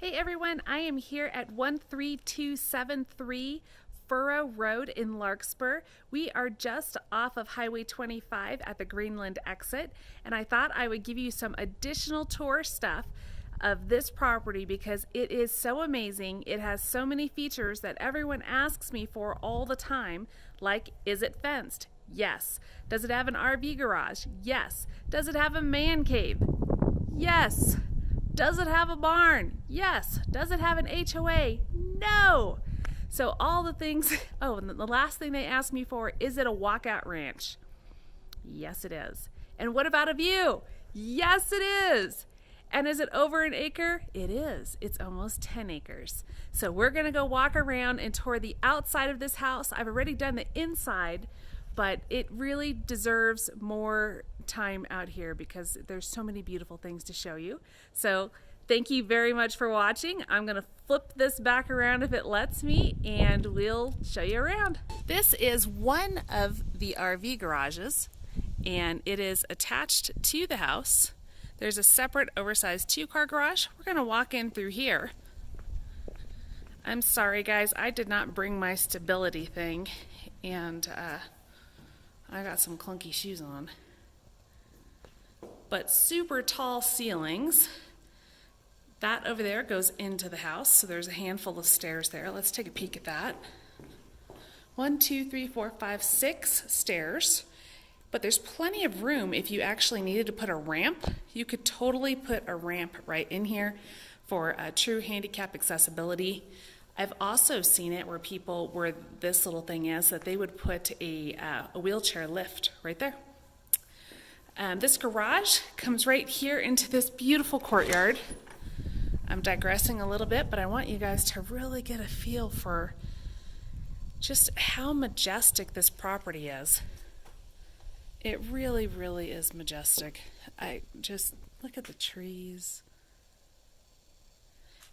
Hey everyone, I am here at 13273 Furrow Road in Larkspur. We are just off of Highway 25 at the Greenland exit, and I thought I would give you some additional tour stuff of this property because it is so amazing. It has so many features that everyone asks me for all the time, like, is it fenced? Yes. Does it have an RV garage? Yes. Does it have a man cave? Yes. Does it have a barn? Yes. Does it have an HOA? No. So all the things, oh, and the last thing they asked me for, is it a walkout ranch? Yes, it is. And what about a view? Yes, it is. And is it over an acre? It is. It's almost 10 acres. So we're going to go walk around and tour the outside of this house. I've already done the inside, but it really deserves more time out here because there's so many beautiful things to show you. So thank you very much for watching. I'm going to flip this back around if it lets me, and we'll show you around. This is one of the RV garages, and it is attached to the house. There's a separate oversized 2-car garage. We're going to walk in through here. I'm sorry guys, I did not bring my stability thing, and I got some clunky shoes on. But super tall ceilings. That over there goes into the house, so there's a handful of stairs there. Let's take a peek at that. 1, 2, 3, 4, 5, 6 stairs. But there's plenty of room if you actually needed to put a ramp. You could totally put a ramp right in here for true handicap accessibility. I've also seen it where people, where this little thing is, that they would put a wheelchair lift right there. This garage comes right here into this beautiful courtyard. I'm digressing a little bit, but I want you guys to really get a feel for just how majestic this property is. It really, really is majestic. I just, look at the trees.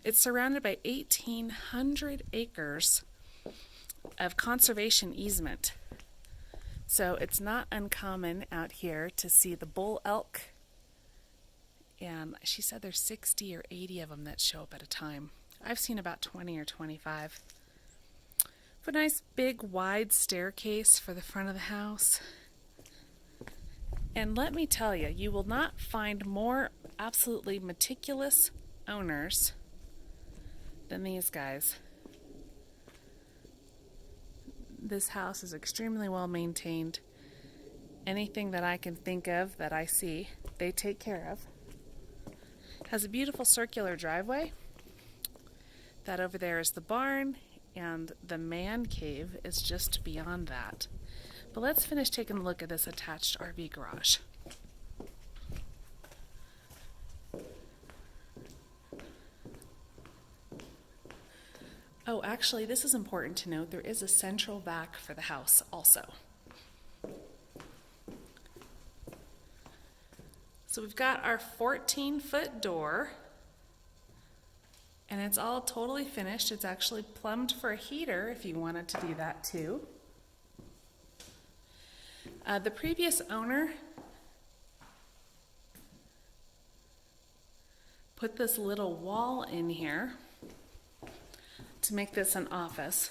It's surrounded by 1,800 acres of conservation easement. So it's not uncommon out here to see the bull elk. And she said there's 60 or 80 of them that show up at a time. I've seen about 20 or 25. A nice big wide staircase for the front of the house. And let me tell you, you will not find more absolutely meticulous owners than these guys. This house is extremely well maintained. Anything that I can think of that I see, they take care of. Has a beautiful circular driveway. That over there is the barn, and the man cave is just beyond that. But let's finish taking a look at this attached RV garage. Oh, actually, this is important to note. There is a central vac for the house also. So we've got our 14-foot door, and it's all totally finished. It's actually plumbed for a heater if you wanted to do that too. The previous owner put this little wall in here to make this an office,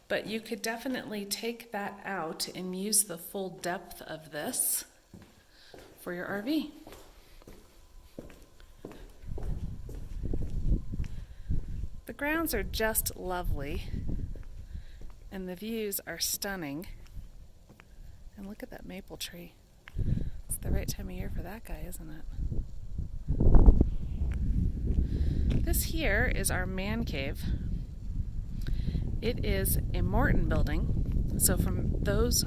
but you could definitely take that out and use the full depth of this for your RV. The grounds are just lovely, and the views are stunning. And look at that maple tree. It's the right time of year for that guy, isn't it? This here is our man cave. It is a Morton building, so from those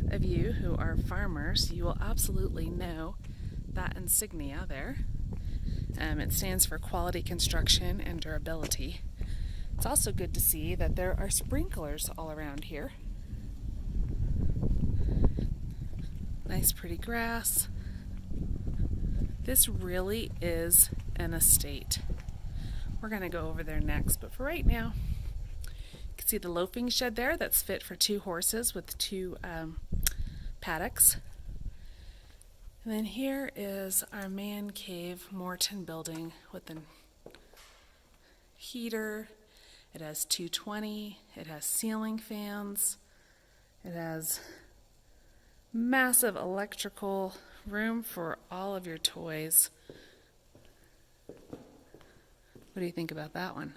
of you who are farmers, you will absolutely know that insignia there. It stands for quality construction and durability. It's also good to see that there are sprinklers all around here. Nice pretty grass. This really is an estate. We're going to go over there next, but for right now, you can see the loafing shed there that's fit for 2 horses with 2 paddocks. And then here is our man cave Morton building with the heater. It has 220. It has ceiling fans. It has massive electrical room for all of your toys. What do you think about that one?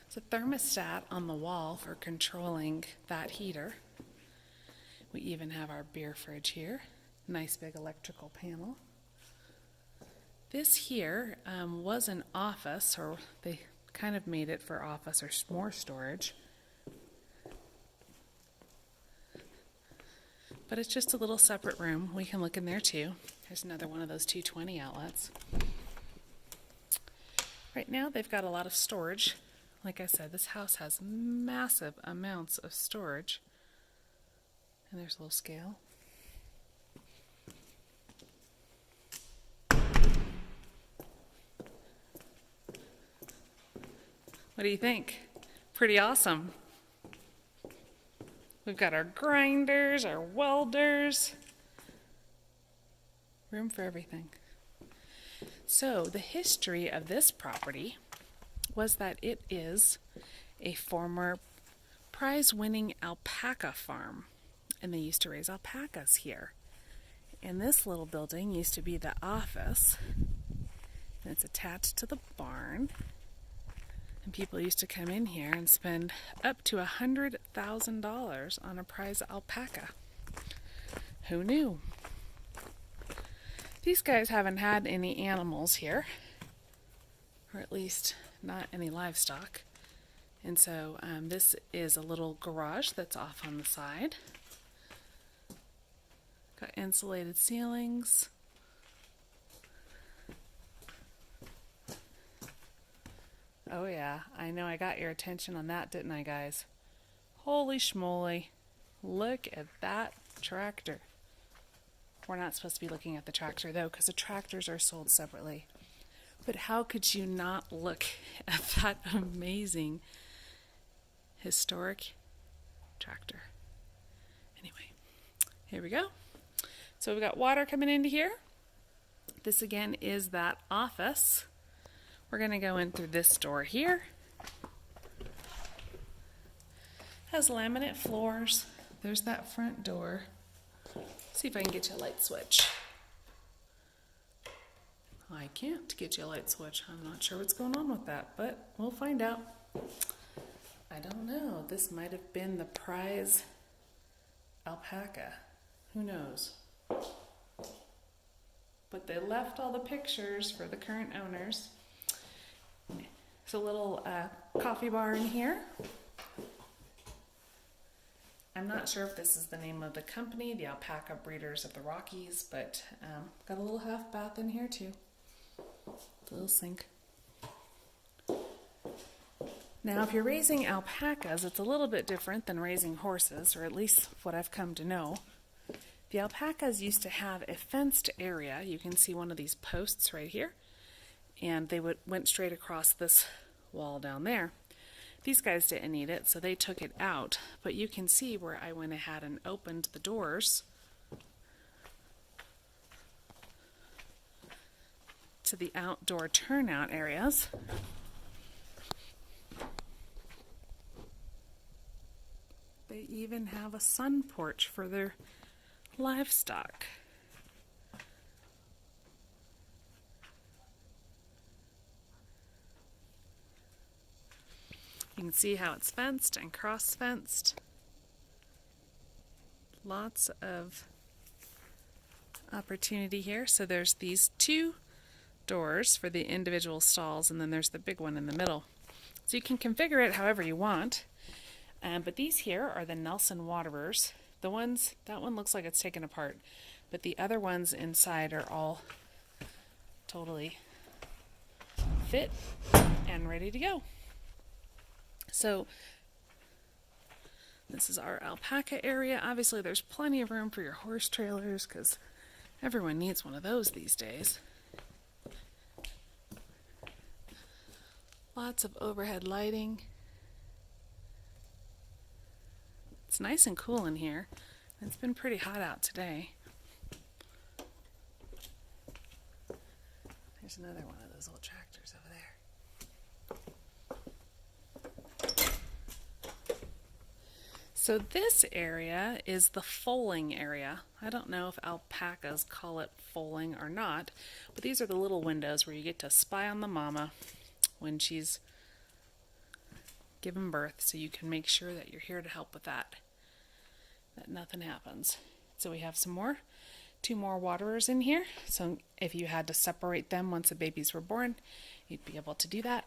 It's a thermostat on the wall for controlling that heater. We even have our beer fridge here. Nice big electrical panel. This here was an office, or they kind of made it for office or more storage. But it's just a little separate room. We can look in there too. There's another one of those 220 outlets. Right now they've got a lot of storage. Like I said, this house has massive amounts of storage. And there's a little scale. What do you think? Pretty awesome. We've got our grinders, our welders. Room for everything. So the history of this property was that it is a former prize-winning alpaca farm. And they used to raise alpacas here. And this little building used to be the office. And it's attached to the barn. And people used to come in here and spend up to $100,000 on a prize alpaca. Who knew? These guys haven't had any animals here, or at least not any livestock. And so this is a little garage that's off on the side. Got insulated ceilings. Oh yeah, I know I got your attention on that, didn't I, guys? Holy schmoly. Look at that tractor. We're not supposed to be looking at the tractor, though, because the tractors are sold separately. But how could you not look at that amazing historic tractor? Anyway, here we go. So we've got water coming into here. This, again, is that office. We're going to go in through this door here. Has laminate floors. There's that front door. See if I can get you a light switch. I can't get you a light switch. I'm not sure what's going on with that, but we'll find out. I don't know. This might have been the prize alpaca. Who knows? But they left all the pictures for the current owners. There's a little coffee bar in here. I'm not sure if this is the name of the company, the Alpaca Breeders of the Rockies, but got a little half bath in here too. A little sink. Now, if you're raising alpacas, it's a little bit different than raising horses, or at least what I've come to know. The alpacas used to have a fenced area. You can see one of these posts right here, and they went straight across this wall down there. These guys didn't need it, so they took it out. But you can see where I went ahead and opened the doors to the outdoor turnout areas. They even have a sun porch for their livestock. You can see how it's fenced and cross-fenced. Lots of opportunity here. So there's these two doors for the individual stalls, and then there's the big one in the middle. So you can configure it however you want. But these here are the Nelson waterers. That one looks like it's taken apart, but the other ones inside are all totally fit and ready to go. So this is our alpaca area. Obviously there's plenty of room for your horse trailers because everyone needs one of those these days. Lots of overhead lighting. It's nice and cool in here. It's been pretty hot out today. There's another one of those old tractors over there. So this area is the foaling area. I don't know if alpacas call it foaling or not, but these are the little windows where you get to spy on the mama when she's giving birth, so you can make sure that you're here to help with that nothing happens. So we have two more waterers in here, so if you had to separate them once the babies were born, you'd be able to do that.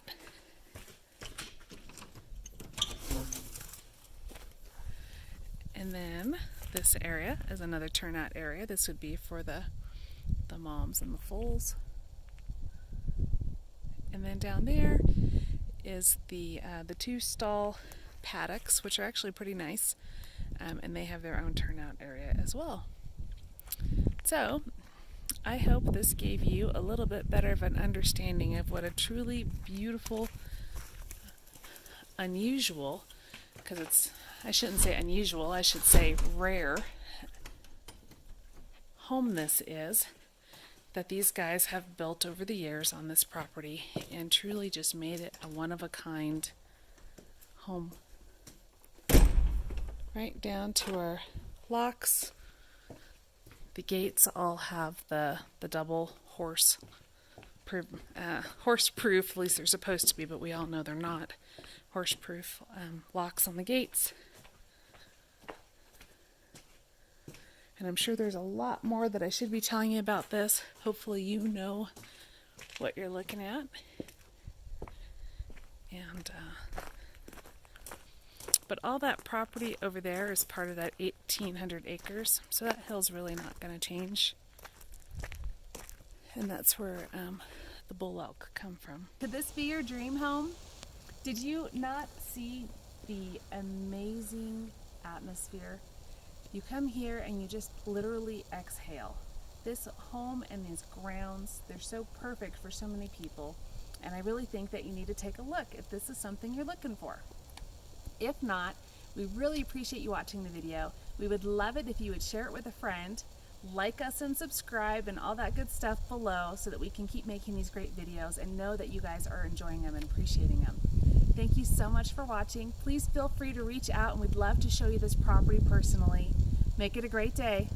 And then this area is another turnout area. This would be for the moms and the foals. And then down there is the 2-stall paddocks, which are actually pretty nice, and they have their own turnout area as well. So I hope this gave you a little bit better of an understanding of what a truly beautiful, unusual, because I shouldn't say unusual, I should say rare home this is, that these guys have built over the years on this property and truly just made it a one-of-a-kind home. Right down to our locks. The gates all have the double horse-proof, at least they're supposed to be, but we all know they're not. Horse-proof locks on the gates. And I'm sure there's a lot more that I should be telling you about this. Hopefully you know what you're looking at. And but all that property over there is part of that 1,800 acres, so that hill's really not going to change. And that's where the bull elk come from. Could this be your dream home? Did you not see the amazing atmosphere? You come here and you just literally exhale. This home and these grounds, they're so perfect for so many people. And I really think that you need to take a look if this is something you're looking for. If not, we really appreciate you watching the video. We would love it if you would share it with a friend, like us and subscribe and all that good stuff below so that we can keep making these great videos and know that you guys are enjoying them and appreciating them. Thank you so much for watching. Please feel free to reach out and we'd love to show you this property personally. Make it a great day.